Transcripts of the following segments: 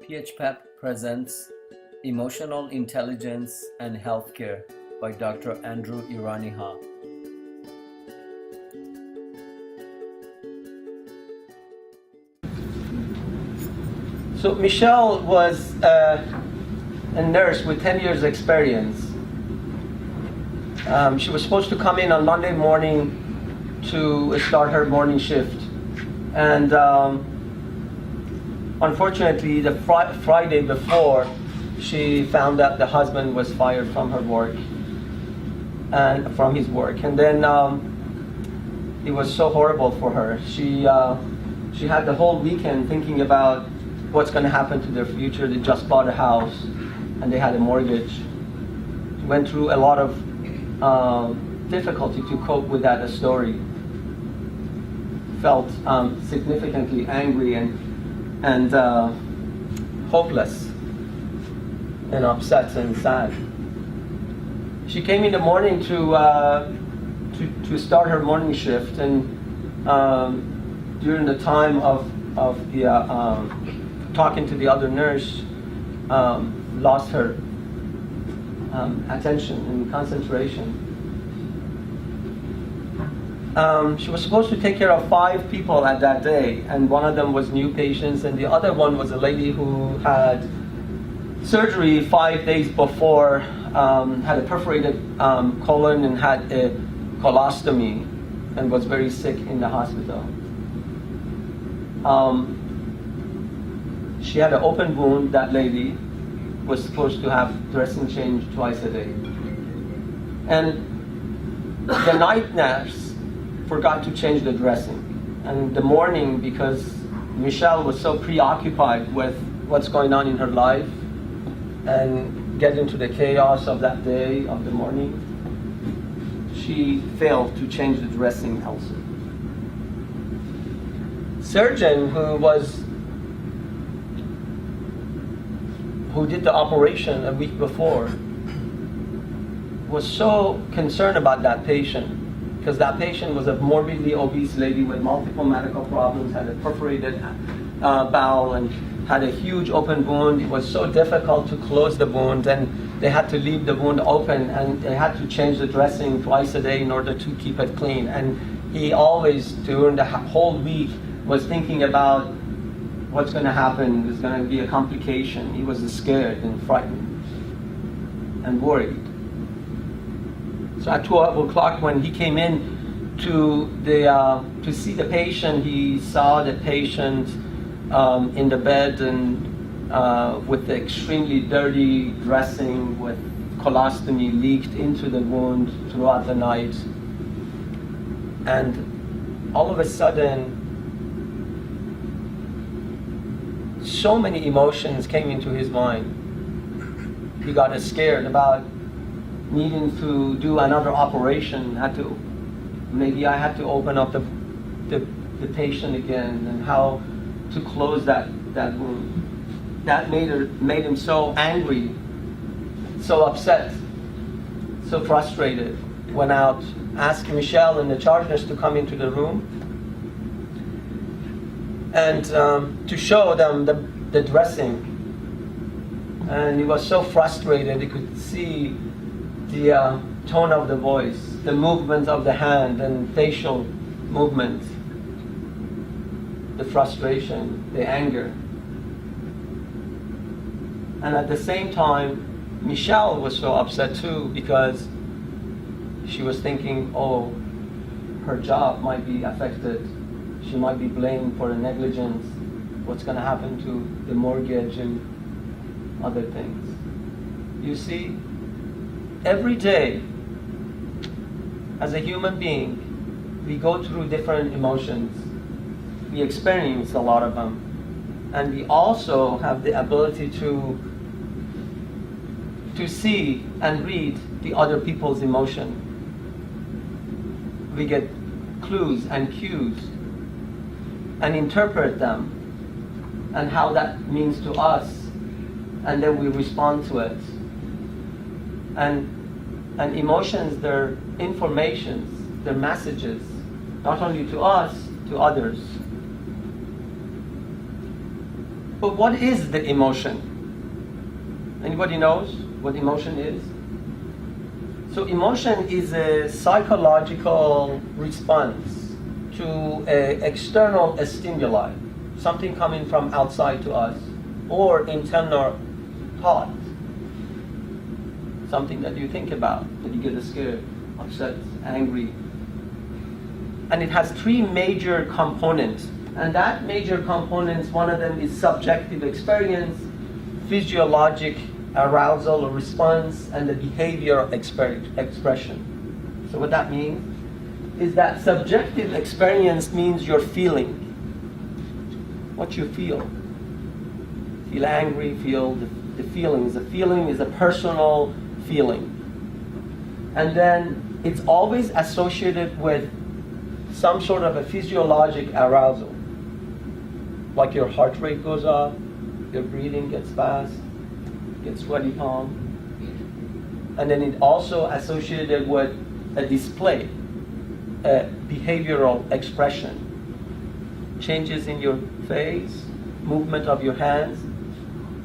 PHPEP presents Emotional Intelligence and Healthcare by Dr. Andrew Iraniha. So Michelle was a nurse with 10 years experience. She was supposed to come in on Monday morning to start her morning shift. And unfortunately, the Friday before, she found out the husband was fired from her work and from his work. And then it was so horrible for her. She had the whole weekend thinking about what's going to happen to their future. They just bought a house and they had a mortgage. She went through a lot of difficulty to cope with that story. Felt significantly angry and hopeless and upset and sad. She came in the morning to start her morning shift, and during the time of the talking to the other nurse, lost her attention and concentration. She was supposed to take care of 5 people at that day, and one of them was new patients, and the other one was a lady who had surgery 5 days before, had a perforated colon and had a colostomy, and was very sick in the hospital. She had an open wound. That lady was supposed to have dressing changed twice a day, and the night nurse forgot to change the dressing. And the morning, because Michelle was so preoccupied with what's going on in her life and get into the chaos of that day, of the morning, she failed to change the dressing also. Surgeon who did the operation a week before was so concerned about that patient, because that patient was a morbidly obese lady with multiple medical problems, had a perforated bowel, and had a huge open wound. It was so difficult to close the wound, and they had to leave the wound open, and they had to change the dressing twice a day in order to keep it clean. And he always, during the whole week, was thinking about what's going to happen. There's going to be a complication. He was scared and frightened and worried. So at 12 o'clock, when he came in to see the patient, he saw the patient in the bed and with the extremely dirty dressing, with colostomy leaked into the wound throughout the night. And all of a sudden, so many emotions came into his mind. He got scared about needing to do another operation. Maybe I had to open up the patient again, and how to close that wound. That made him so angry, so upset, so frustrated. Went out, asked Michelle and the charge nurse to come into the room and to show them the dressing. And he was so frustrated. He could see the tone of the voice, the movement of the hand and facial movement, the frustration, the anger. And at the same time, Michelle was so upset too, because she was thinking, oh, her job might be affected. She might be blamed for the negligence. What's going to happen to the mortgage and other things? You see, every day, as a human being, we go through different emotions. We experience a lot of them. And we also have the ability to see and read the other people's emotion. We get clues and cues and interpret them and how that means to us, and then we respond to it. And emotions, they're informations, they're messages, not only to us, to others. But what is the emotion? Anybody knows what emotion is? So emotion is a psychological response to an external stimuli, something coming from outside to us, or internal thought, something that you think about, that you get scared, upset, angry. And it has three major components. And that major components, one of them is subjective experience, physiologic arousal or response, and the behavioral expression. So what that means is that subjective experience means your feeling, what you feel. Feel angry, feel the feelings. The feeling is a personal feeling. And then it's always associated with some sort of a physiologic arousal. Like your heart rate goes up, your breathing gets fast, gets sweaty palm. And then it also associated with a display, a behavioral expression. Changes in your face, movement of your hands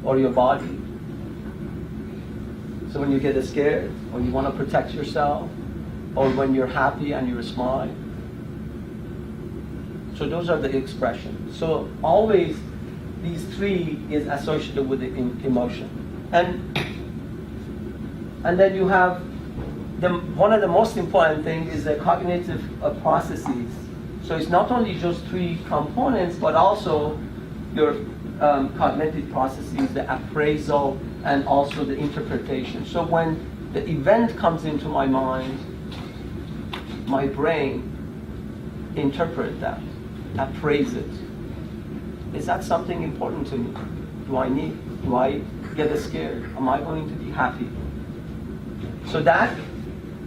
or your body. So when you get scared, or you want to protect yourself, or when you're happy and you smile. So those are the expressions. So always these three is associated with the emotion. And then you have one of the most important things is the cognitive processes. So it's not only just three components, but also your cognitive processes, the appraisal, and also the interpretation. So when the event comes into my mind, my brain interprets that, appraise it. Is that something important to me? Do I get scared? Am I going to be happy? So that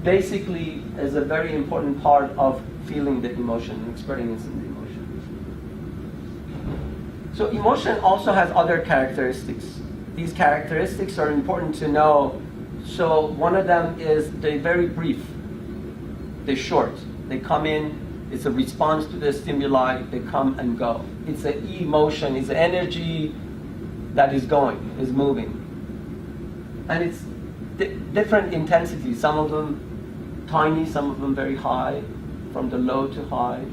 basically is a very important part of feeling the emotion and experiencing the emotion. So emotion also has other characteristics. These characteristics are important to know. So one of them is they're very brief. They're short. They come in, it's a response to the stimuli, they come and go. It's an emotion, it's energy that is going, is moving. And it's different intensities, some of them tiny, some of them very high, from the low to high.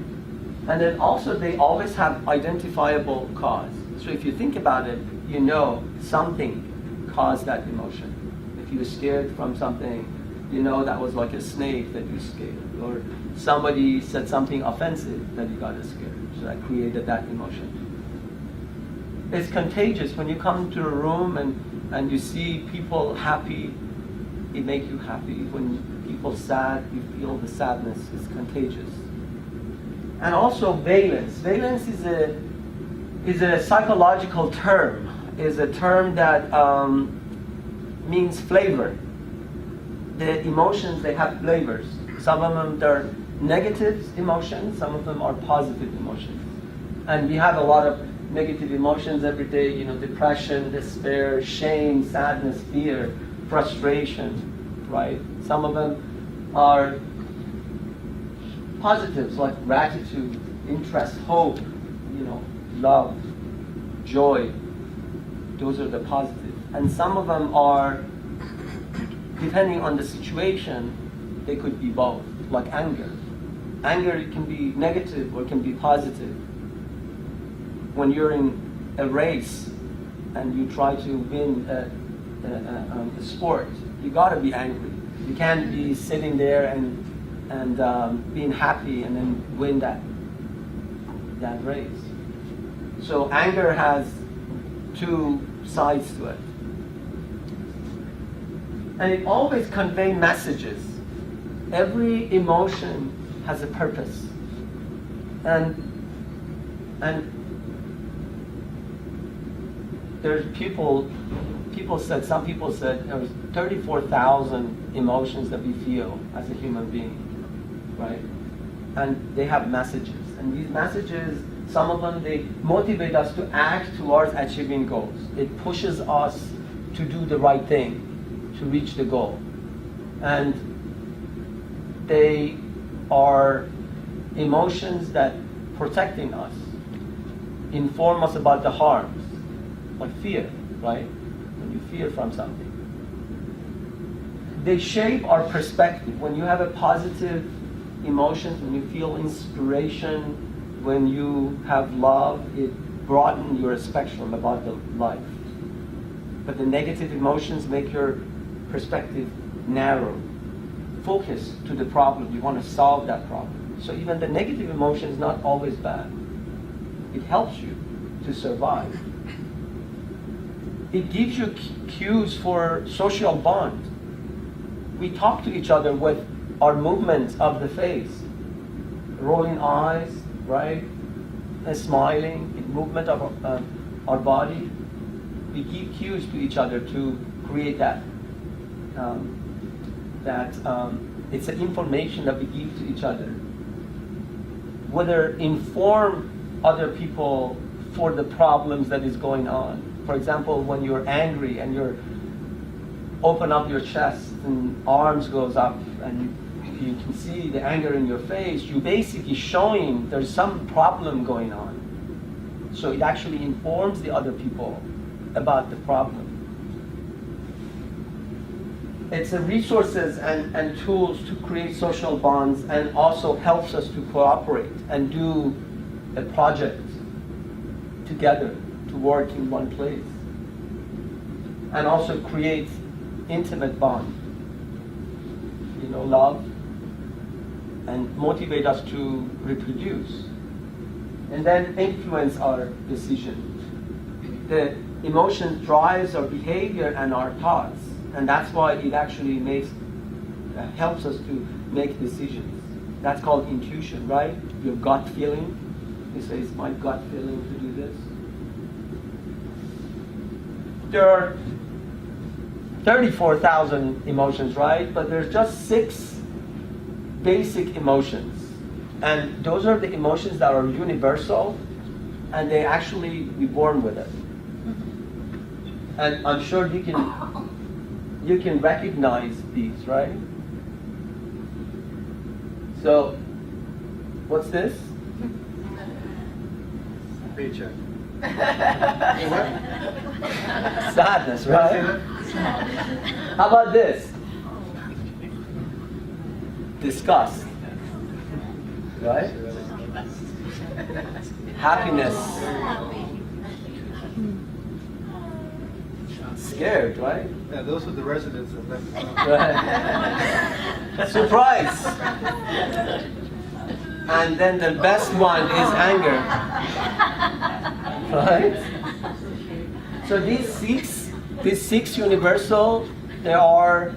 And then also they always have identifiable cause. So if you think about it, you know something caused that emotion. If you're scared from something, you know that was like a snake that you scared. Or somebody said something offensive that you got scared. So that created that emotion. It's contagious. When you come to a room and you see people happy, it makes you happy. When people sad, you feel the sadness. It's contagious. And also valence. Valence is a psychological term. Is a term that means flavor. The emotions, they have flavors. Some of them they're negative emotions, some of them are positive emotions. And we have a lot of negative emotions every day, depression, despair, shame, sadness, fear, frustration, right? Some of them are positives like gratitude, interest, hope, love, joy. Those are the positive. And some of them are, depending on the situation, they could be both, like anger. Anger can be negative or can be positive. When you're in a race and you try to win a sport, you gotta be angry. You can't be sitting there and being happy and then win that race. So anger has two sides to it. And it always conveys messages. Every emotion has a purpose. And there's some people said there's 34,000 emotions that we feel as a human being, right? And they have messages. And these messages, some of them, they motivate us to act towards achieving goals. It pushes us to do the right thing, to reach the goal. And they are emotions that protecting us, inform us about the harms, like fear, right? When you fear from something. They shape our perspective. When you have a positive emotions, when you feel inspiration, when you have love, it broadens your spectrum about the life. But the negative emotions make your perspective narrow. Focus to the problem. You want to solve that problem. So even the negative emotion is not always bad. It helps you to survive. It gives you cues for social bond. We talk to each other with our movements of the face, rolling eyes, right, and smiling, movement of our body. We give cues to each other to create that. It's an information that we give to each other. Whether inform other people for the problems that is going on. For example, when you're angry and you're open up your chest and arms goes up and you can see the anger in your face, you're basically showing there's some problem going on. So it actually informs the other people about the problem. It's a resources and tools to create social bonds, and also helps us to cooperate and do a project together to work in one place. And also create intimate bond, love, and motivate us to reproduce. And then influence our decision. The emotion drives our behavior and our thoughts, and that's why it actually helps us to make decisions. That's called intuition, right? Your gut feeling. You say, it's my gut feeling to do this. There are 34,000 emotions, right? But there's just 6 basic emotions. And those are the emotions that are universal, and they actually be born with it. And I'm sure you can recognize these, right? So, what's this? Paycheck. Sadness, right? How about this? Disgust. Right? Happiness. Scared, right? Yeah, those are the residents of that. Right. Surprise. And then the best one is anger. Right? So these six universal, they are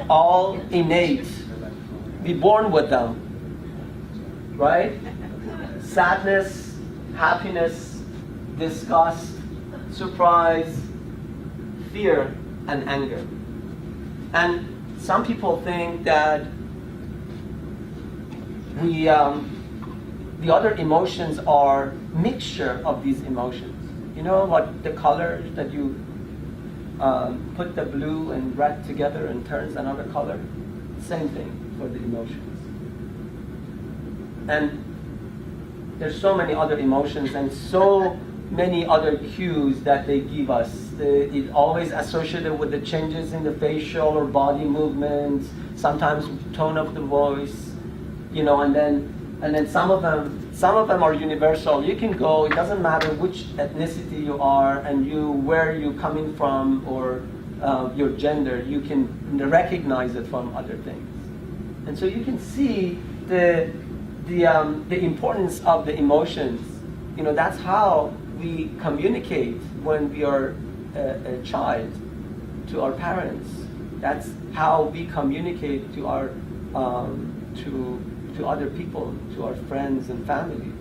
all innate. We're born with them. Right? Sadness, happiness, disgust, surprise, fear, and anger. And some people think that the other emotions are mixture of these emotions. You know what the colors that you put the blue and red together and turns another color? Same thing for the emotions. And there's so many other emotions and so many other cues that they give us. It always associated with the changes in the facial or body movements, sometimes tone of the voice, and then some of them are universal. You can go, it doesn't matter which ethnicity you are and where you're coming from or your gender, you can recognize it from other things. And so you can see the importance of the emotions. That's how we communicate when we are a child to our parents. That's how we communicate to our to other people, to our friends and families.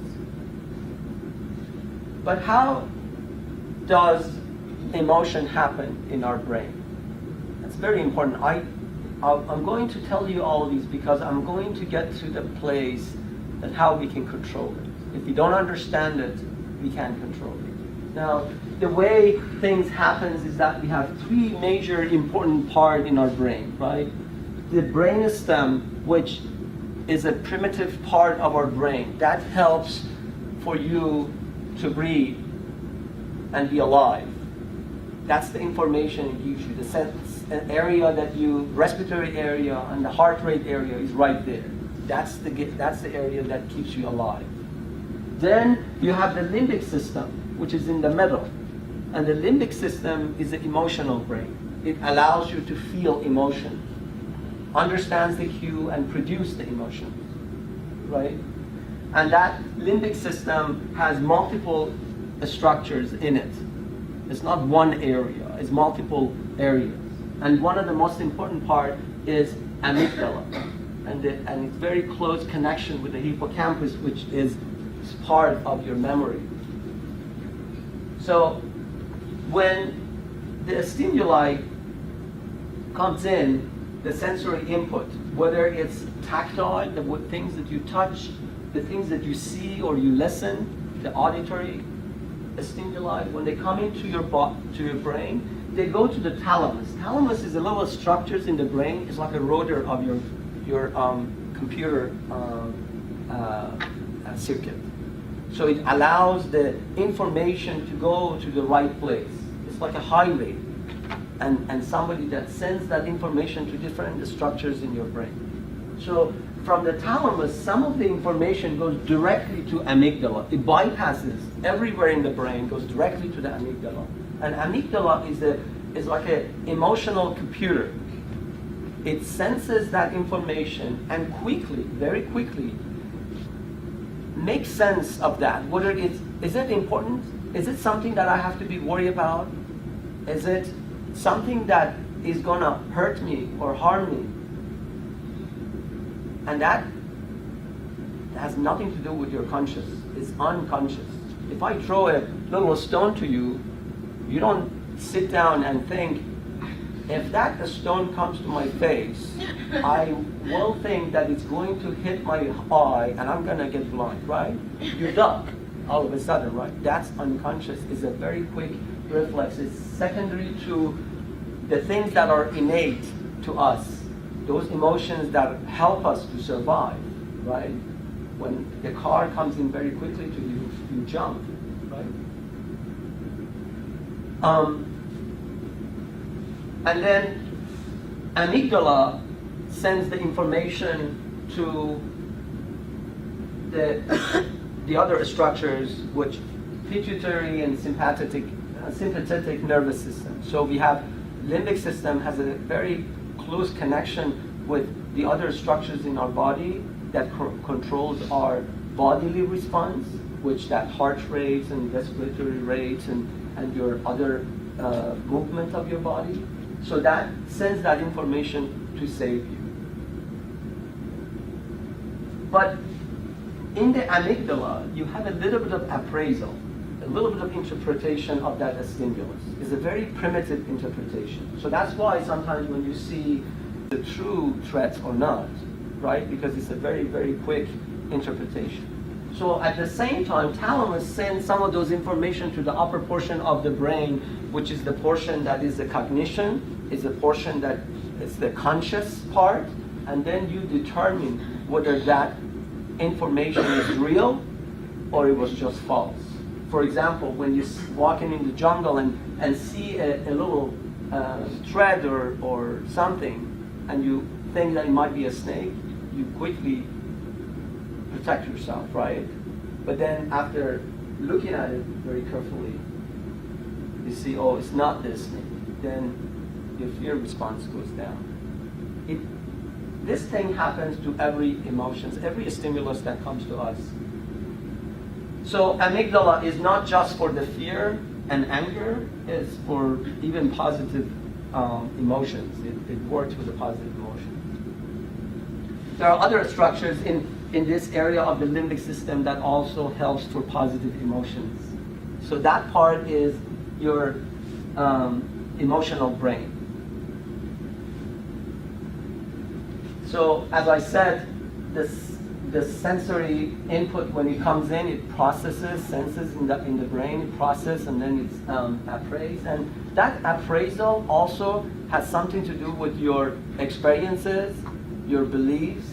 But how does emotion happen in our brain? That's very important. I'm going to tell you all these because I'm going to get to the place that how we can control it. If we don't understand it, we can't control it. Now, the way things happen is that we have 3 major important parts in our brain, right? The brainstem, which is a primitive part of our brain, that helps for you to breathe and be alive. That's the information it gives you. The area that respiratory area and the heart rate area is right there. That's the area that keeps you alive. Then you have the limbic system, which is in the middle. And the limbic system is the emotional brain. It allows you to feel emotion, understands the cue, and produce the emotion, right? And that limbic system has multiple structures in it. It's not one area, it's multiple areas. And one of the most important part is amygdala. And it's very close connection with the hippocampus, which is part of your memory. So when the stimuli comes in, the sensory input, whether it's tactile, the things that you touch, the things that you see or you listen, the auditory stimuli, when they come into your brain, they go to the thalamus. Thalamus is a little structures in the brain. It's like a rotor of your computer circuit. So it allows the information to go to the right place. It's like a highway, and somebody that sends that information to different structures in your brain. So from the thalamus, some of the information goes directly to amygdala. It bypasses everywhere in the brain, goes directly to the amygdala. And amygdala is like an emotional computer. It senses that information and quickly, very quickly, makes sense of that. Whether is it important? Is it something that I have to be worried about? Is it something that is gonna hurt me or harm me? And that has nothing to do with your conscious. It's unconscious. If I throw a little stone to you, you don't sit down and think, if that stone comes to my face, I will think that it's going to hit my eye and I'm gonna get blind, right? You duck all of a sudden, right? That's unconscious. It's a very quick reflex. It's secondary to the things that are innate to us. Those emotions that help us to survive, right? When the car comes in very quickly to you, you jump, right? And then amygdala sends the information to the other structures, which pituitary and sympathetic nervous system. So we have limbic system has a very close connection with the other structures in our body that controls our bodily response, which that heart rate and respiratory rate and your other movement of your body. So that sends that information to save you. But in the amygdala, you have a little bit of appraisal, a little bit of interpretation of that stimulus. It's a very primitive interpretation. So that's why sometimes when you see the true threat or not, right? Because it's a very, very quick interpretation. So at the same time, thalamus sends some of those information to the upper portion of the brain, which is the portion that is the cognition, is the portion that is the conscious part, and then you determine whether that information is real or it was just false. For example, when you're walking in the jungle and see a little thread or something, and you think that it might be a snake, you quickly protect yourself, right? But then after looking at it very carefully, you see, oh, it's not this snake. Then your fear response goes down. This thing happens to every emotions, every stimulus that comes to us. So amygdala is not just for the fear and anger, it's for even positive emotions. It works with the positive emotions. There are other structures in this area of the limbic system that also helps for positive emotions. So that part is your emotional brain. So as I said, the sensory input, when it comes in, it processes, senses in the brain, it processes, and then it's appraised. And that appraisal also has something to do with your experiences, your beliefs,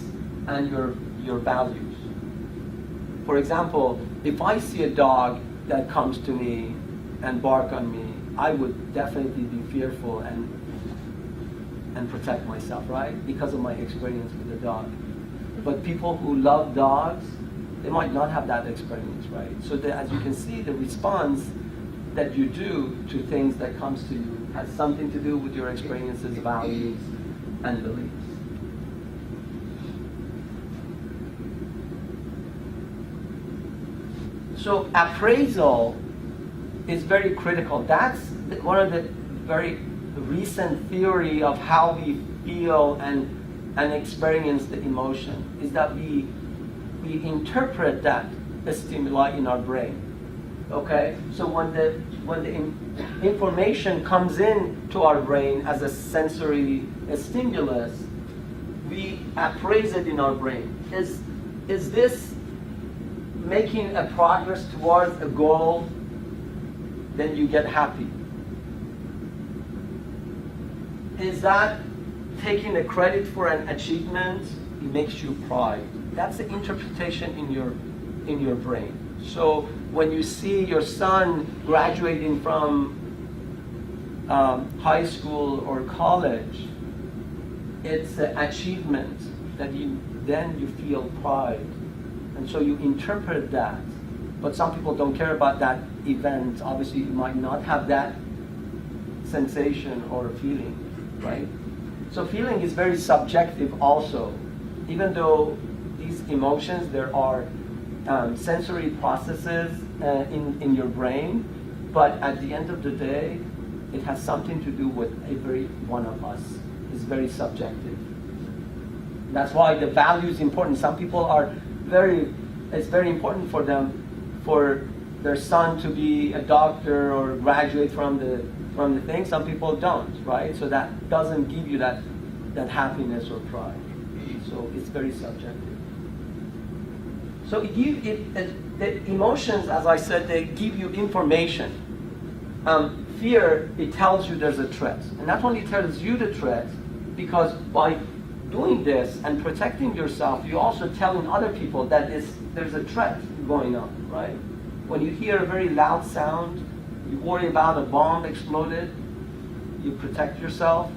and your values. For example, if I see a dog that comes to me and bark on me, I would definitely be fearful and protect myself, right? Because of my experience with the dog. But people who love dogs, they might not have that experience, right? So as you can see, the response that you do to things that comes to you has something to do with your experiences, values, and beliefs. So appraisal is very critical. That's one of the very recent theory of how we feel and experience the emotion, is that we interpret that stimuli in our brain. Okay? So when the information comes in to our brain as a sensory stimulus, we appraise it in our brain. Is this making a progress towards a goal? Then you get happy. Is that taking a credit for an achievement? It makes you pride. That's the interpretation in your brain. So when you see your son graduating from high school or college, it's an achievement that then you feel pride, and so you interpret that. But some people don't care about that event. Obviously, you might not have that sensation or feeling, right? So feeling is very subjective also. Even though these emotions, there are sensory processes in your brain, but at the end of the day, it has something to do with every one of us. It's very subjective. That's why the value is important. Some people it's very important for them, for their son to be a doctor or graduate from the thing. Some people don't, right? So that doesn't give you that happiness or pride. So it's very subjective. So the emotions, as I said, they give you information. Fear, it tells you there's a threat. And not only tells you the threat, because by doing this and protecting yourself, you're also telling other people that there's a threat going on, right? When you hear a very loud sound, you worry about a bomb exploded, you protect yourself.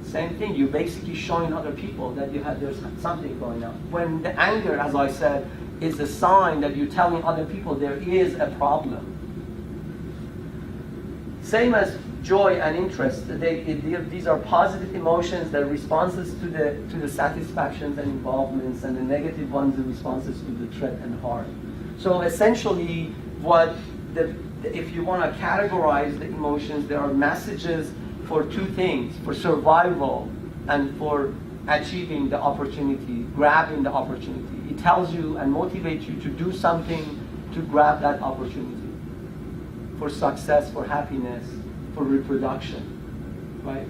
Same thing, you're basically showing other people that there's something going on. When the anger, as I said, is a sign that you're telling other people there is a problem. Same as joy and interest. These are positive emotions, they're responses to the satisfactions and involvements, and the negative ones are responses to the threat and harm. So essentially, if you want to categorize the emotions, there are messages for two things: for survival and for achieving the opportunity, grabbing the opportunity. It tells you and motivates you to do something to grab that opportunity. For success, for happiness, for reproduction, right?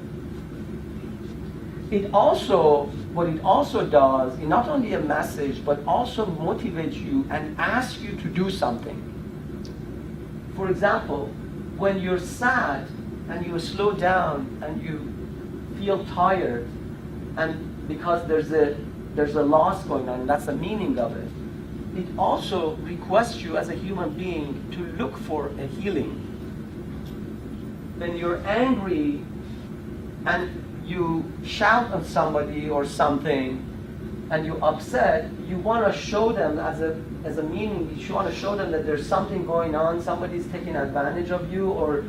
What it also does, it not only a message, but also motivates you and asks you to do something. For example, when you're sad and you slow down and you feel tired, and because there's a loss going on, and that's the meaning of it, it also requests you as a human being to look for a healing. When you're angry and you shout at somebody or something, and you're upset, you want to show them as a meaning. You want to show them that there's something going on. Somebody's taking advantage of you, or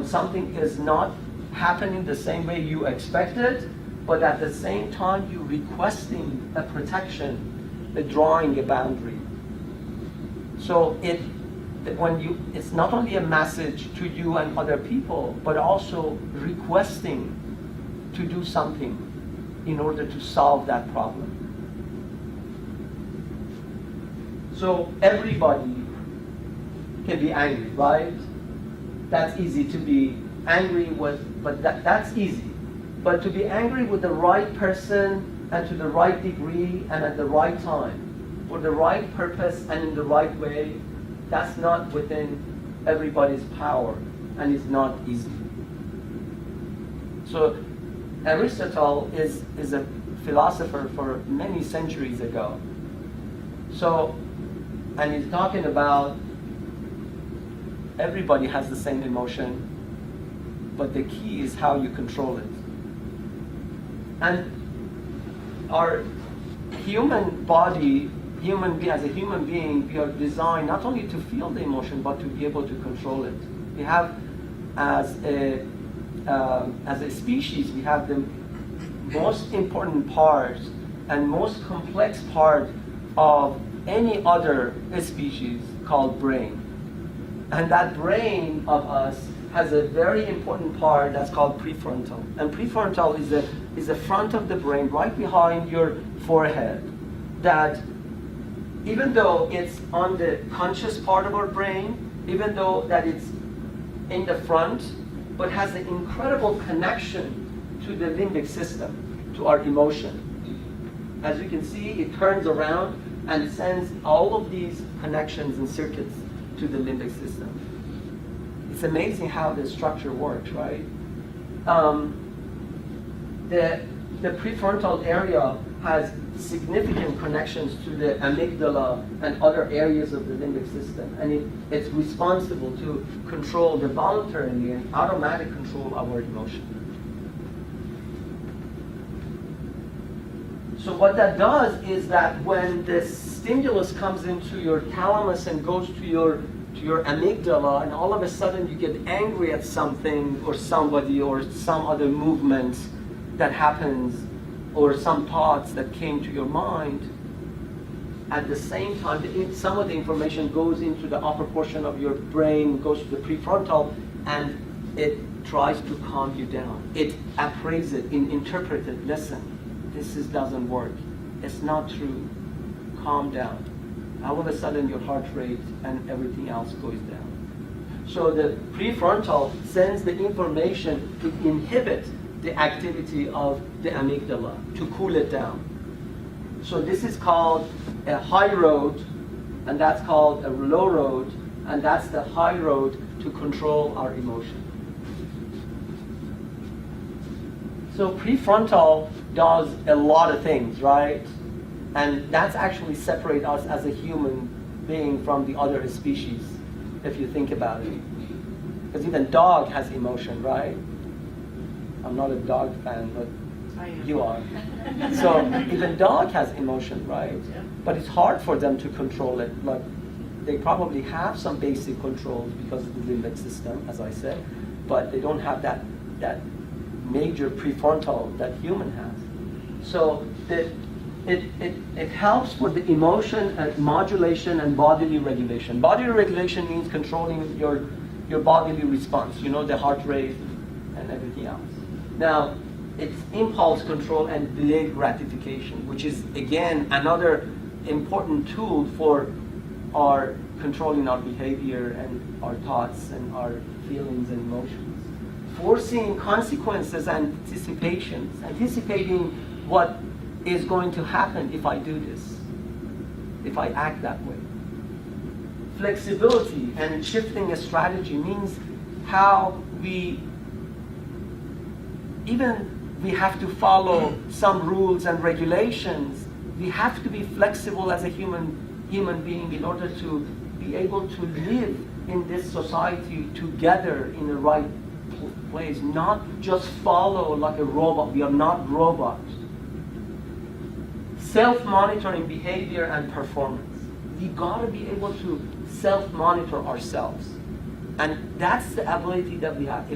something is not happening the same way you expected. But at the same time, you're requesting a protection, drawing a boundary. So it's not only a message to you and other people, but also requesting to do something in order to solve that problem. So everybody can be angry, right? That's easy to be angry with, but that's easy. But to be angry with the right person and to the right degree and at the right time, for the right purpose and in the right way, that's not within everybody's power, and it's not easy. So Aristotle is a philosopher for many centuries ago. So, and he's talking about everybody has the same emotion, but the key is how you control it. And our human body, as a human being, we are designed not only to feel the emotion, but to be able to control it. We have, as a species, we have the most important part and most complex part of any other species called brain. And that brain of us has a very important part that's called prefrontal. And prefrontal is the front of the brain right behind your forehead, that even though it's on the conscious part of our brain, even though that it's in the front, but has an incredible connection to the limbic system, to our emotion. As you can see, it turns around and sends all of these connections and circuits to the limbic system. It's amazing how the structure works, right? The prefrontal area has significant connections to the amygdala and other areas of the limbic system, and it's responsible to control the voluntary and automatic control of our emotion. So what that does is that when the stimulus comes into your thalamus and goes to your amygdala, and all of a sudden you get angry at something or somebody or some other movement that happens, or some thoughts that came to your mind, at the same time, some of the information goes into the upper portion of your brain, goes to the prefrontal, and it tries to calm you down. It appraises it, interprets it. Listen, this doesn't work. It's not true. Calm down. All of a sudden, your heart rate and everything else goes down. So the prefrontal sends the information to inhibit the activity of the amygdala, to cool it down. So this is called a high road, and that's called a low road, and that's the high road to control our emotion. So prefrontal does a lot of things, right? And that's actually separate us as a human being from the other species, if you think about it. Because even dog has emotion, right? I'm not a dog fan, but you are. So even dog has emotion, right? But it's hard for them to control it. Like, they probably have some basic controls because of the limbic system, as I said, but they don't have that major prefrontal that human has. So it helps for the emotion and modulation and bodily regulation. Bodily regulation means controlling your bodily response, the heart rate and everything else. Now, it's impulse control and delayed gratification, which is, again, another important tool for our controlling our behavior and our thoughts and our feelings and emotions. Foreseeing consequences and anticipating what is going to happen if I do this, if I act that way. Flexibility and shifting a strategy means how we have to follow some rules and regulations. We have to be flexible as a human being in order to be able to live in this society together in the right place, not just follow like a robot. We are not robots. Self-monitoring behavior and performance. We gotta be able to self-monitor ourselves. And that's the ability that we have.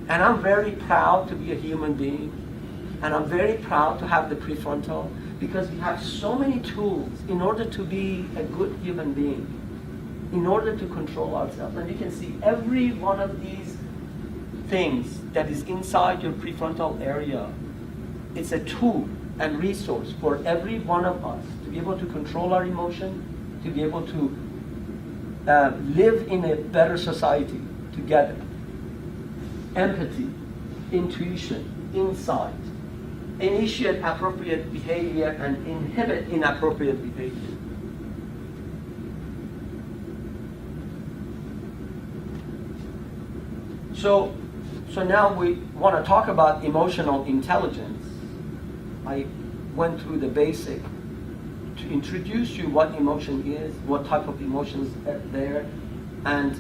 And I'm very proud to be a human being, and I'm very proud to have the prefrontal, because we have so many tools in order to be a good human being, in order to control ourselves. And you can see every one of these things that is inside your prefrontal area, it's a tool and resource for every one of us to be able to control our emotion, to be able to live in a better society together. Empathy, intuition, insight, initiate appropriate behavior and inhibit inappropriate behavior. So now we want to talk about emotional intelligence. I went through the basic to introduce you what emotion is, what type of emotions are there, and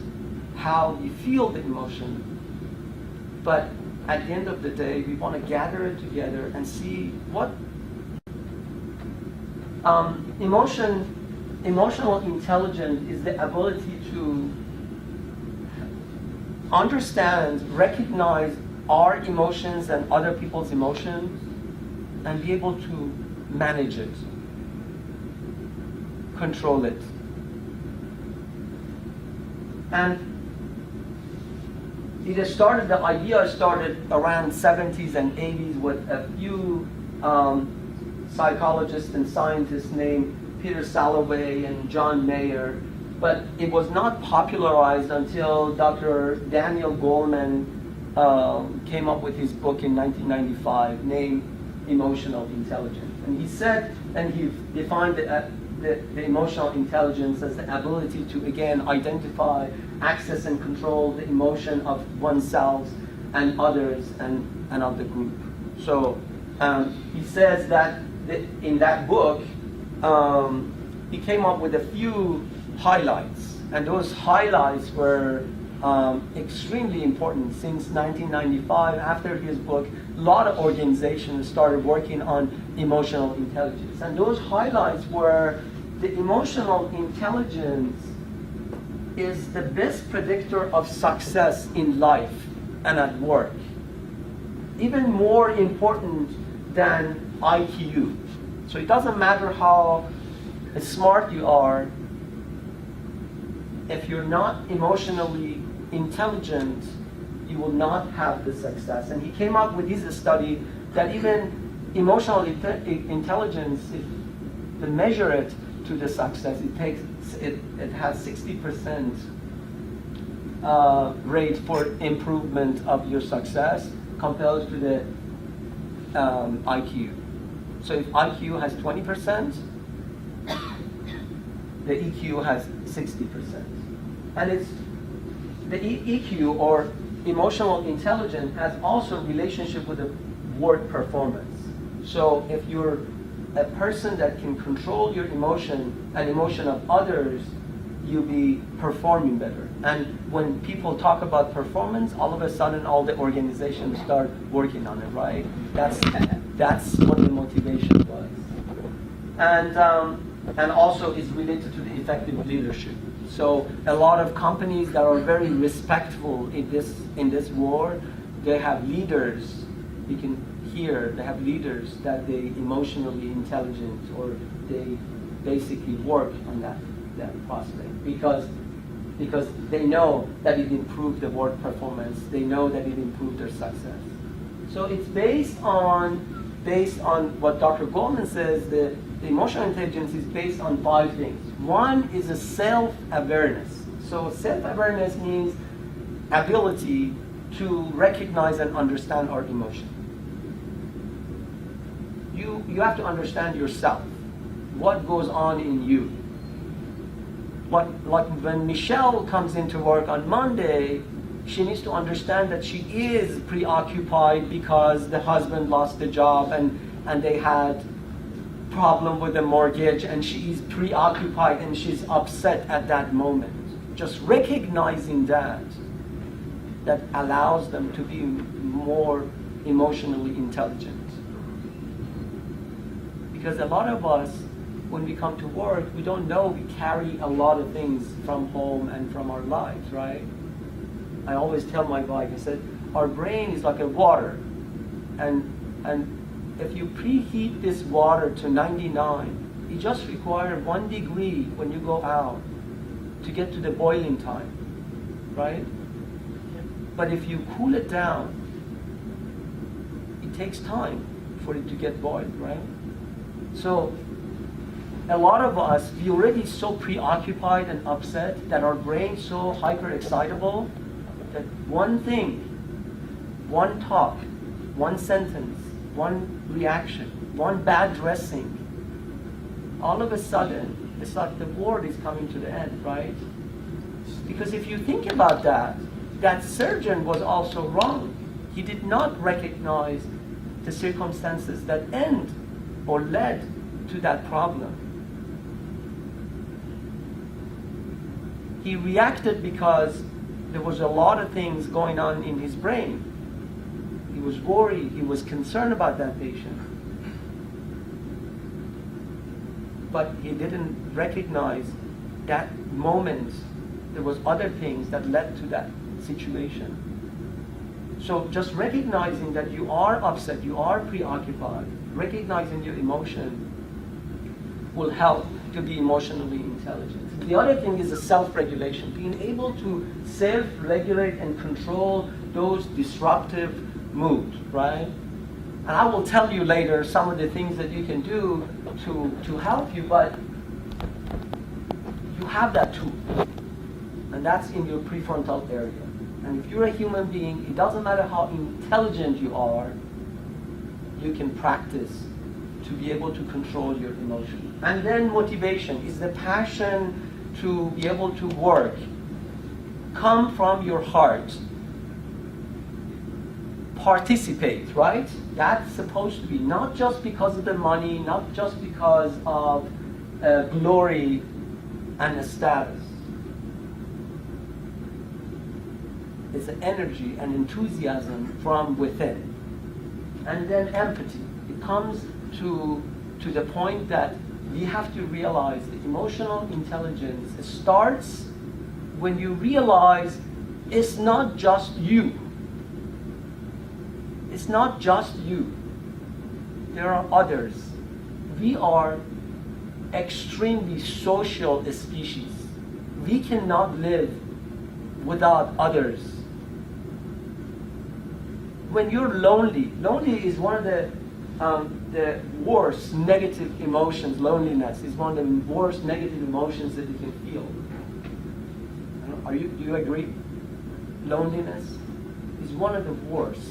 how we feel the emotion. But at the end of the day, we want to gather it together and see what emotional intelligence is the ability to understand, recognize our emotions and other people's emotions, and be able to manage it, control it. And the idea started around 70s and 80s with a few psychologists and scientists named Peter Salovey and John Mayer, but it was not popularized until Dr. Daniel Goleman came up with his book in 1995 named Emotional Intelligence. And he said, and he defined the emotional intelligence as the ability to, again, identify, access, and control the emotion of oneself and others and of the group. So he says that in that book, he came up with a few highlights, and those highlights were extremely important since 1995. After his book, a lot of organizations started working on emotional intelligence, and those highlights were the emotional intelligence is the best predictor of success in life and at work, even more important than IQ. So it doesn't matter how smart you are, if you're not emotionally intelligent, you will not have the success. And he came up with his study that even emotional intelligence, if to measure it to the success, it has 60% rate for improvement of your success compared to the IQ. So if IQ has 20%, the EQ has 60%. And it's the EQ, or emotional intelligence, has also relationship with the work performance. So if you're a person that can control your emotion and emotion of others, you'll be performing better. And when people talk about performance, all of a sudden all the organizations start working on it, right? That's what the motivation was. And also is related to the effective leadership. So a lot of companies that are very respectful in this war, they have leaders. You can hear they have leaders that they emotionally intelligent, or they basically work on that prospect because they know that it improved the work performance. They know that it improved their success. So it's based on what Dr. Goleman says. The emotional intelligence is based on 5 things. One is a self-awareness. So self-awareness means ability to recognize and understand our emotion. You have to understand yourself. What goes on in you? Like when Michelle comes into work on Monday, she needs to understand that she is preoccupied because the husband lost the job and they had problem with the mortgage, and she is preoccupied and she's upset at that moment. Just recognizing that allows them to be more emotionally intelligent. Because a lot of us, when we come to work, we don't know we carry a lot of things from home and from our lives, right? I always tell my wife, I said, our brain is like a water, and if you preheat this water to 99, you just require 1 degree when you go out to get to the boiling time, right? But if you cool it down, it takes time for it to get boiled, right? So a lot of us, we already so preoccupied and upset that our brain's so hyper-excitable that one thing, one talk, one sentence, one reaction, one bad dressing, all of a sudden, it's like the world is coming to the end, right? Because if you think about that surgeon was also wrong. He did not recognize the circumstances that end or led to that problem. He reacted because there was a lot of things going on in his brain. He was worried, he was concerned about that patient. But he didn't recognize that moment there was other things that led to that situation. So just recognizing that you are upset, you are preoccupied, recognizing your emotion will help to be emotionally intelligent. The other thing is the self-regulation, being able to self-regulate and control those disruptive moods, right? And I will tell you later some of the things that you can do to help you, but you have that tool, and that's in your prefrontal area. And if you're a human being, it doesn't matter how intelligent you are, you can practice to be able to control your emotion. And then motivation is the passion to be able to work. Come from your heart. Participate, right? That's supposed to be not just because of the money, not just because of glory and a status. It's an energy and enthusiasm from within. And then empathy. It comes to the point that we have to realize that emotional intelligence starts when you realize it's not just you. It's not just you. There are others. We are extremely social species. We cannot live without others. When you're lonely, lonely is one of the worst negative emotions. Loneliness is one of the worst negative emotions that you can feel. Do you agree? Loneliness is one of the worst,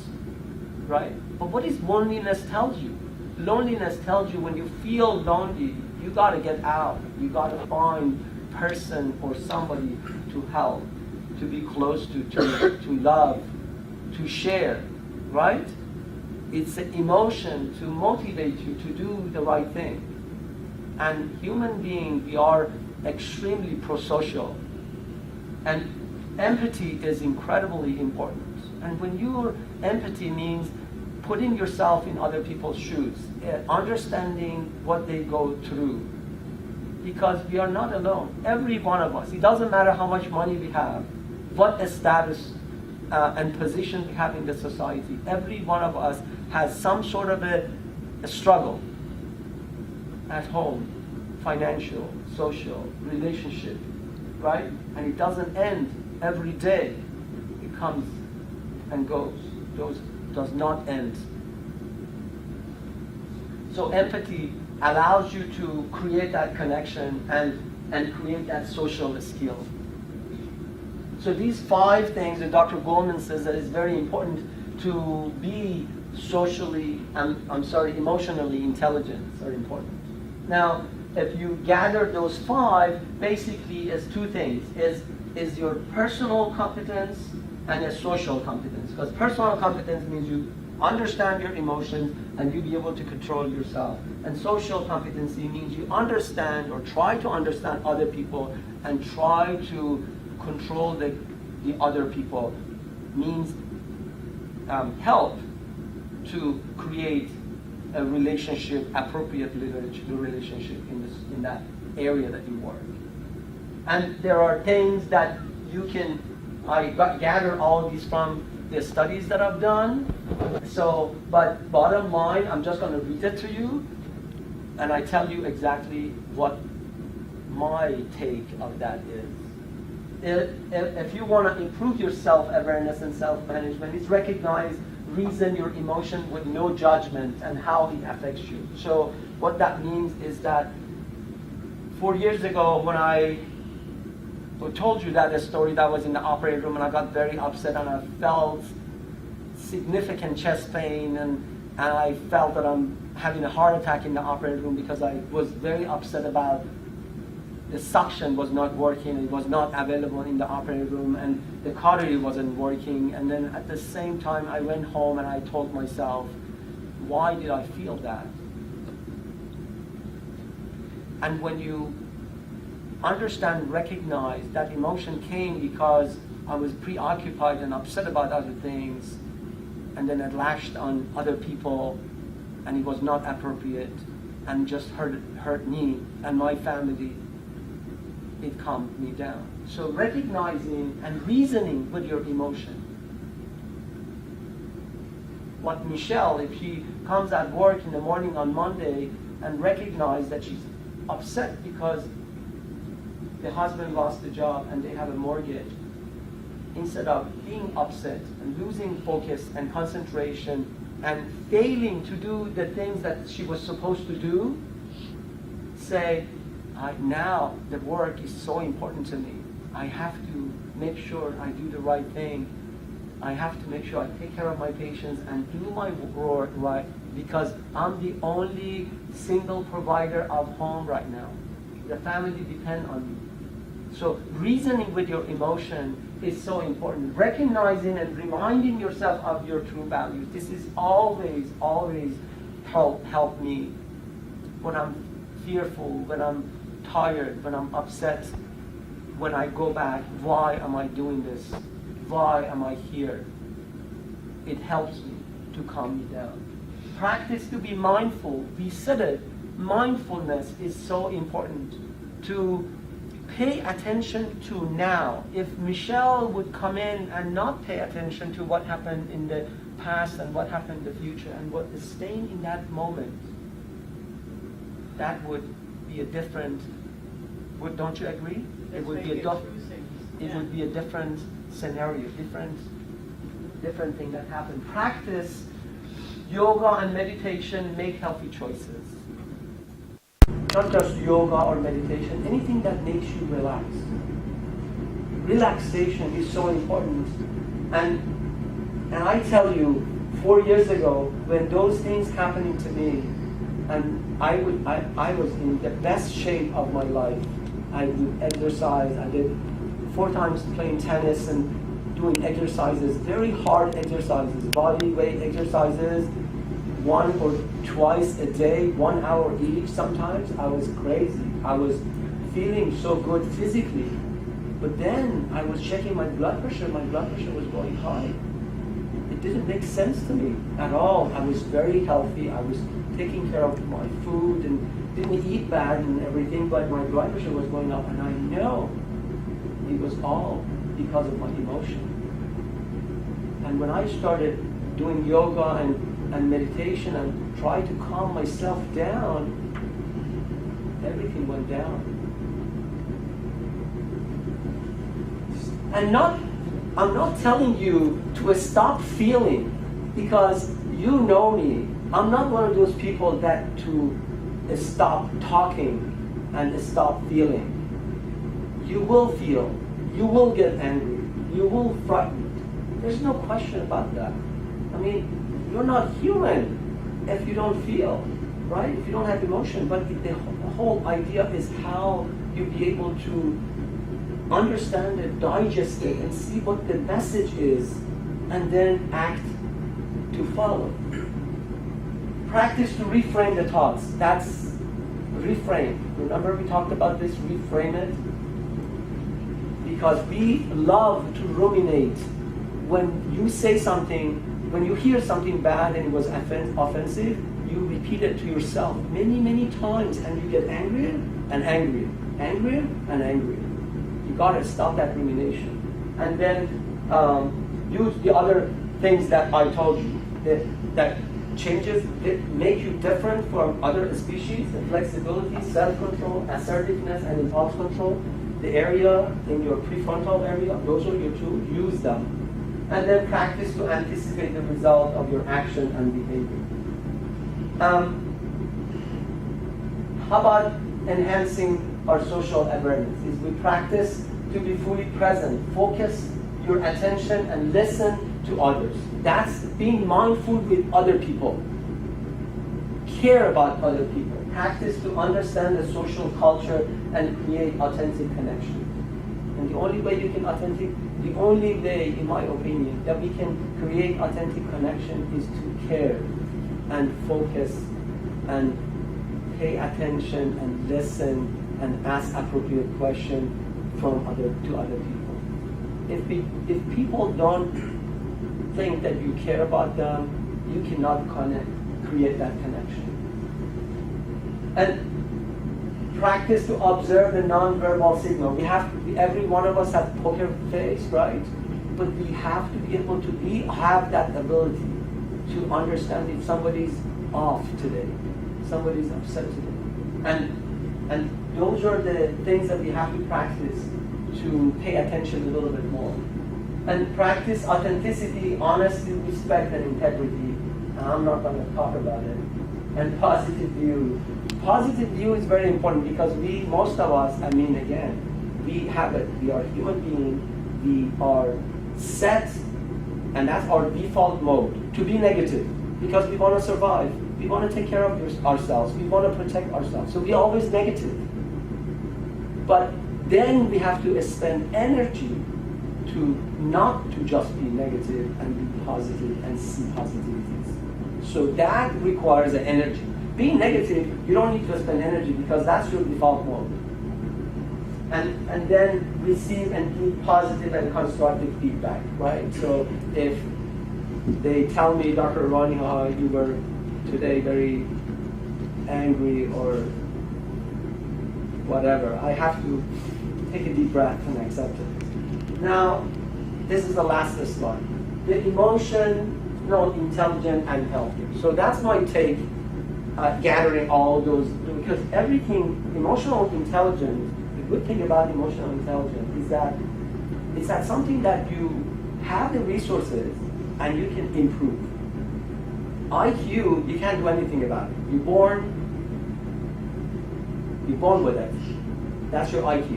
right? But what does loneliness tell you? Loneliness tells you when you feel lonely, you gotta get out. You gotta find a person or somebody to help, to be close to love, to share, right? It's an emotion to motivate you to do the right thing. And human beings, we are extremely prosocial. And empathy is incredibly important. And when your empathy means putting yourself in other people's shoes, understanding what they go through. Because we are not alone. Every one of us, it doesn't matter how much money we have, what status and position we have in the society, every one of us has some sort of a struggle at home, financial, social, relationship, right? And it doesn't end every day. It comes and goes. Those does not end. So empathy allows you to create that connection and create that social skill. So these 5 things that Dr. Goldman says that is very important to be emotionally intelligent are important. Now, if you gather those 5, basically is 2 things, is your personal competence and a social competence. Because personal competence means you understand your emotions and you be able to control yourself. And social competency means you understand or try to understand other people and try to control the other people. Means help to create a relationship, appropriate relationship in that area that you work. And there are things that you can, I gather all these from the studies that I've done. So, but bottom line, I'm just going to read it to you, and I tell you exactly what my take of that is. If you want to improve your self-awareness and self-management, it's recognize, reason your emotion with no judgment and how it affects you. So what that means is that 4 years ago when I told you that story that I was in the operating room and I got very upset and I felt significant chest pain and I felt that I'm having a heart attack in the operating room because I was very upset about the suction was not working, it was not available in the operating room, and the cautery wasn't working. And then at the same time I went home and I told myself, why did I feel that? And when you understand, recognize that emotion came because I was preoccupied and upset about other things, and then it lashed on other people, and it was not appropriate, and just hurt me and my family. It calmed me down. So recognizing and reasoning with your emotion. What Michelle, if she comes at work in the morning on Monday and recognize that she's upset because the husband lost the job and they have a mortgage, instead of being upset and losing focus and concentration and failing to do the things that she was supposed to do, say, now the work is so important to me. I have to make sure I do the right thing. I have to make sure I take care of my patients and do my work right, because I'm the only single provider of home right now. The family depend on me. So reasoning with your emotion is so important. Recognizing and reminding yourself of your true values. This is always help me when I'm fearful, when I'm tired, when I'm upset, when I go back, why am I doing this? Why am I here? It helps me to calm me down. Practice to be mindful. We said it. Mindfulness is so important. To pay attention to now. If Michelle would come in and not pay attention to what happened in the past and what happened in the future and what is staying in that moment, that would be a different, don't you agree? It would be a different scenario, different thing that happened. Practice yoga and meditation, make healthy choices. Not just yoga or meditation, anything that makes you relax. Relaxation is so important. And I tell you, 4 years ago, when those things happening to me, and I was in the best shape of my life. I would exercise. I did 4 times playing tennis and doing exercises, very hard exercises, body weight exercises, 1 or twice a day, 1 hour each. Sometimes I was crazy. I was feeling so good physically. But then I was checking my blood pressure. My blood pressure was going high. It didn't make sense to me at all. I was very healthy. I was taking care of my food and didn't eat bad and everything, but my blood pressure was going up, and I know it was all because of my emotion. And when I started doing yoga and meditation and tried to calm myself down, everything went down. And I'm not telling you to stop feeling, because you know me. I'm not one of those people that to stop talking and stop feeling. You will feel, you will get angry, you will frighten. There's no question about that. I mean, you're not human if you don't feel, right? If you don't have emotion. But the whole idea is how you be able to understand it, digest it, and see what the message is, and then act to follow. Practice to reframe the thoughts. That's reframe. Remember we talked about this, reframe it? Because we love to ruminate. When you say something, when you hear something bad and it was offensive, you repeat it to yourself many, many times, and you get angrier and angrier, angrier and angrier. You gotta stop that rumination. And then use the other things that I told you, that changes, make you different from other species: the flexibility, self-control, assertiveness, and impulse control. The area in your prefrontal area, those are your tools, use them. And then practice to anticipate the result of your action and behavior. How about enhancing our social awareness? Is we practice to be fully present, focus your attention and listen to others. That's being mindful with other people. Care about other people. Practice to understand the social culture and create authentic connection. And the only way in my opinion, that we can create authentic connection is to care and focus and pay attention and listen and ask appropriate questions to other people. if people don't think that you care about them, you cannot create that connection. And practice to observe the non-verbal signal. Every one of us has poker face, right? But we have to be able to have that ability to understand if somebody's off today, somebody's upset today. And those are the things that we have to practice to pay attention a little bit more. And practice authenticity, honesty, respect, and integrity. And I'm not going to talk about it. And positive view. Positive view is very important because most of us, we have it. We are human beings. We are set, and that's our default mode, to be negative because we want to survive. We want to take care of ourselves. We want to protect ourselves. So we're always negative. But then we have to spend energy to not to just be negative and be positive and see positivities. So that requires an energy. Being negative, you don't need to spend energy because that's your default mode. And then receive and give positive and constructive feedback, right? So if they tell me, Dr. Iraniha, you were today very angry or whatever, I have to take a deep breath and accept it. Now, this is the last slide. The emotional, intelligent, and healthy. So that's my take, gathering all those, because everything, emotional intelligence, the good thing about emotional intelligence is that it's that something that you have the resources and you can improve. IQ, you can't do anything about it. You're born with it. That's your IQ.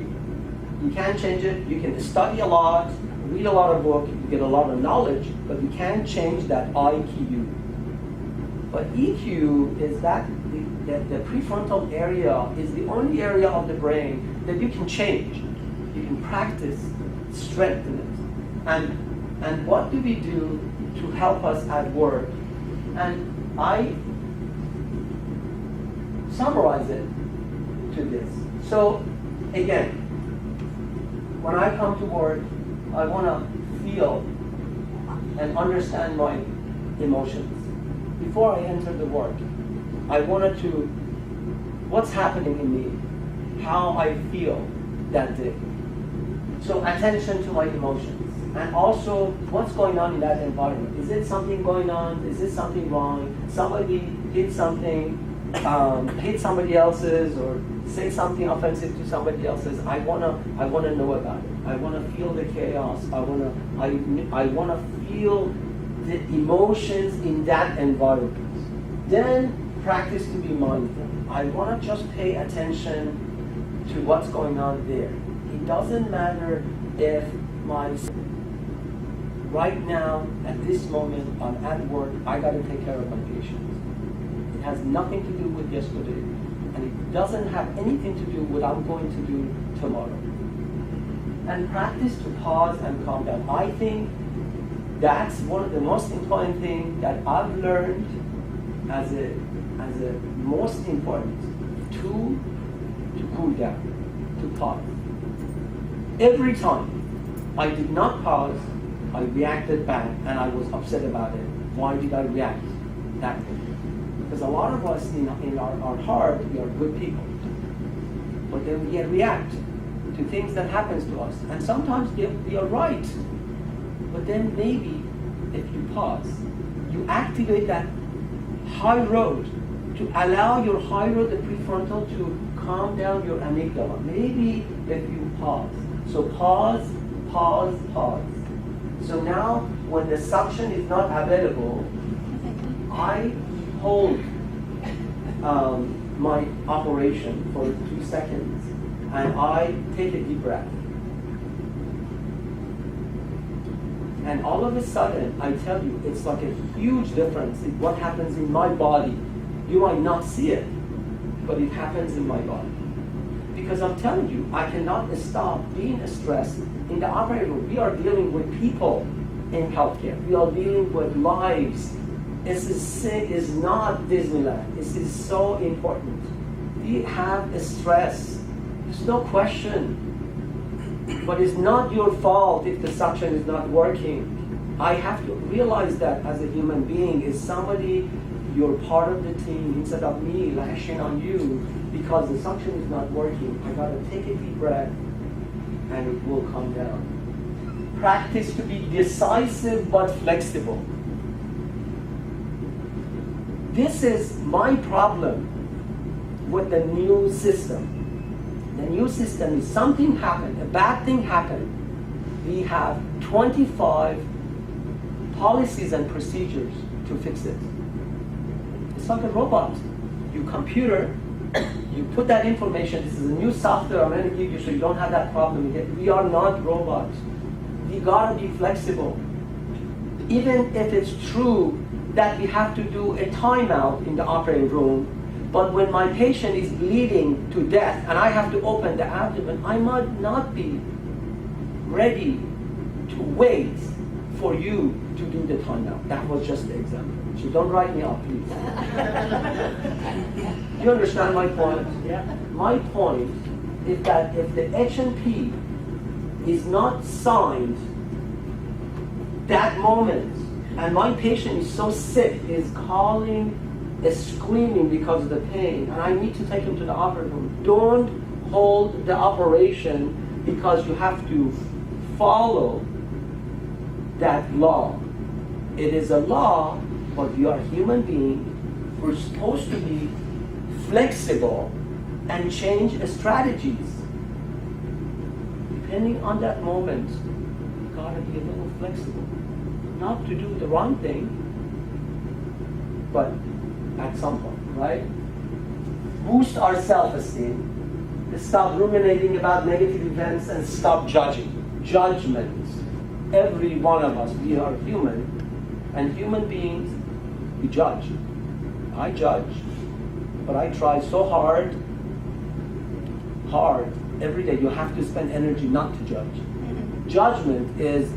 You can't change it. You can study a lot, read a lot of books, you get a lot of knowledge, but you can't change that IQ. But EQ is that the prefrontal area is the only area of the brain that you can change. You can practice, strengthen it. And what do we do to help us at work? And I summarize it to this. So again, when I come to work, I want to feel and understand my emotions. Before I enter the work, I wanted to, what's happening in me, how I feel that day. So attention to my emotions. And also, what's going on in that environment? Is it something going on? Is this something wrong? Somebody hit something, hit somebody else's, or say something offensive to somebody else's. I wanna know about it. I wanna feel the chaos. I wanna feel the emotions in that environment. Then practice to be mindful. I wanna just pay attention to what's going on there. It doesn't matter if right now, at this moment, I'm at work, I gotta take care of my patients. It has nothing to do with yesterday, and it doesn't have anything to do with what I'm going to do tomorrow. And practice to pause and calm down. I think that's one of the most important things that I've learned as a most important tool to cool down, to pause. Every time I did not pause, I reacted back and I was upset about it. Why did I react that way? Because a lot of us in our heart, we are good people. But then we react to things that happens to us. And sometimes we are right. But then maybe if you pause, you activate that high road to allow your high road, the prefrontal, to calm down your amygdala. Maybe if you pause. So pause, pause, pause. So now, when the suction is not available, I hold my operation for 2 seconds, and I take a deep breath. And all of a sudden, I tell you, it's like a huge difference in what happens in my body. You might not see it, but it happens in my body. Because I'm telling you, I cannot stop being stressed. In the operating room, we are dealing with people in healthcare. We are dealing with lives. This is not Disneyland. This is so important. We have stress. There's no question. But it's not your fault if the suction is not working. I have to realize that as a human being, is somebody, you're part of the team, instead of me lashing on you because the suction is not working. I gotta take a deep breath and it will come down. Practice to be decisive but flexible. This is my problem with the new system. The new system is something happened, a bad thing happened. We have 25 policies and procedures to fix it. It's like a robot. You computer, you put that information, this is a new software I'm going to give you so you don't have that problem again. We are not robots. We gotta be flexible. Even if it's true that we have to do a timeout in the operating room, but when my patient is bleeding to death and I have to open the abdomen, I might not be ready to wait for you to do the timeout. That was just the example. So don't write me off, please. You understand my point? Yeah. My point is that if the H&P is not signed that moment, and my patient is so sick, is calling, is screaming because of the pain, and I need to take him to the operating room, don't hold the operation because you have to follow that law. It is a law, but we are human beings. We're supposed to be flexible and change strategies. Depending on that moment, you gotta be a little flexible. Not to do the wrong thing, but at some point, right? Boost our self-esteem. Stop ruminating about negative events and stop judging. Judgment. Every one of us, we are human, and human beings, we judge. I judge, but I try so hard, every day. You have to spend energy not to judge. Judgment is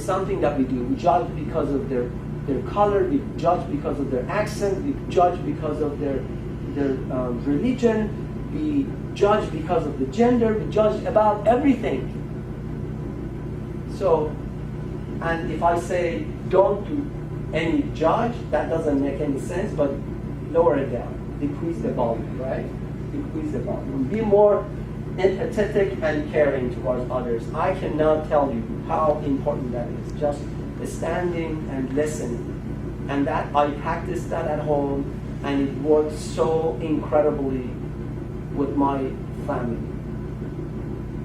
something that we do. We judge because of their color, we judge because of their accent, we judge because of their religion, we judge because of the gender, we judge about everything. So, and if I say don't do any judge, that doesn't make any sense, but lower it down, decrease the volume, right? Decrease the volume. Be more empathetic and caring towards others. I cannot tell you how important that is. Just standing and listening. And that I practiced that at home, and it worked so incredibly with my family.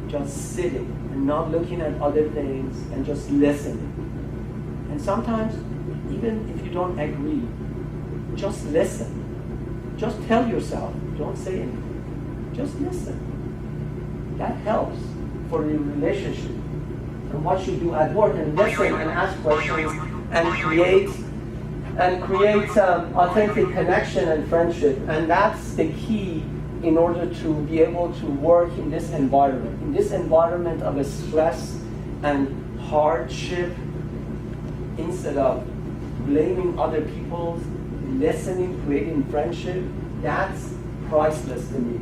Just sitting and not looking at other things and just listening. And sometimes, even if you don't agree, just listen. Just tell yourself, don't say anything. Just listen. That helps for your relationship. And what you do at work, and listen and ask questions and create authentic connection and friendship. And that's the key in order to be able to work in this environment. In this environment of stress and hardship, instead of blaming other people, listening, creating friendship, that's priceless to me.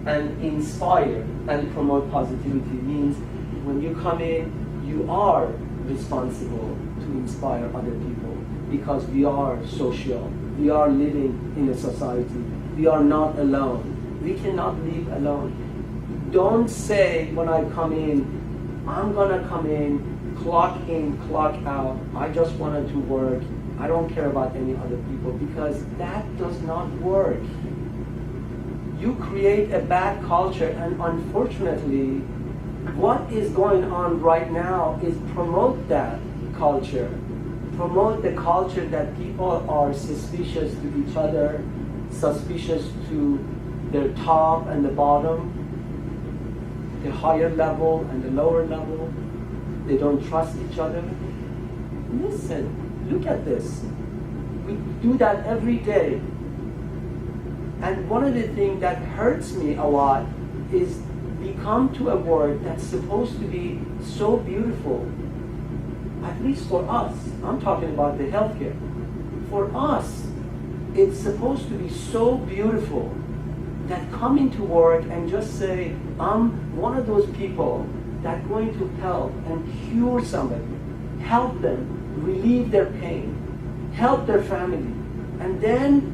And inspire and promote positivity means when you come in, you are responsible to inspire other people because we are social. We are living in a society. We are not alone. We cannot live alone. Don't say when I come in, I'm gonna come in, clock out. I just wanted to work. I don't care about any other people, because that does not work. You create a bad culture, and unfortunately, what is going on right now is promote that culture. Promote the culture that people are suspicious to each other, suspicious to their top and the bottom, the higher level and the lower level. They don't trust each other. Listen, look at this. We do that every day. And one of the things that hurts me a lot is we come to a work that's supposed to be so beautiful, at least for us. I'm talking about the healthcare. For us, it's supposed to be so beautiful that coming to work and just say, I'm one of those people that's going to help and cure somebody, help them relieve their pain, help their family, and then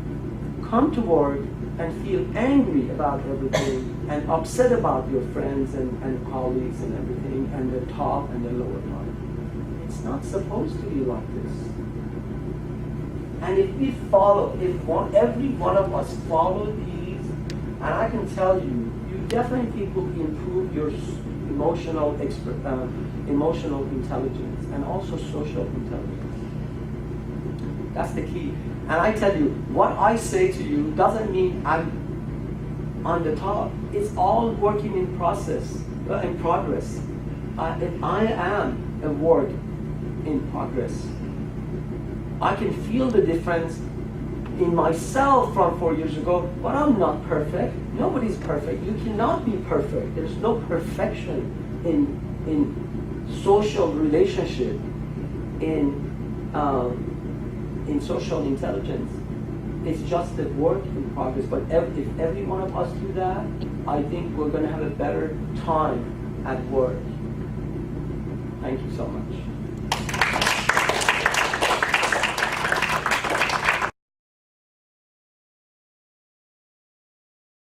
come to work and feel angry about everything and upset about your friends and colleagues and everything and the top and the lower part. It's not supposed to be like this. And if we follow, every one of us follow these, and I can tell you, you definitely will improve your emotional intelligence and also social intelligence. That's the key. And I tell you, what I say to you doesn't mean I'm on the top. It's all working in progress. I am a work in progress. I can feel the difference in myself from 4 years ago, but I'm not perfect. Nobody's perfect. You cannot be perfect. There's no perfection in social relationship, in social intelligence. It's just a work in progress. But if every one of us do that, I think we're going to have a better time at work. Thank you so much.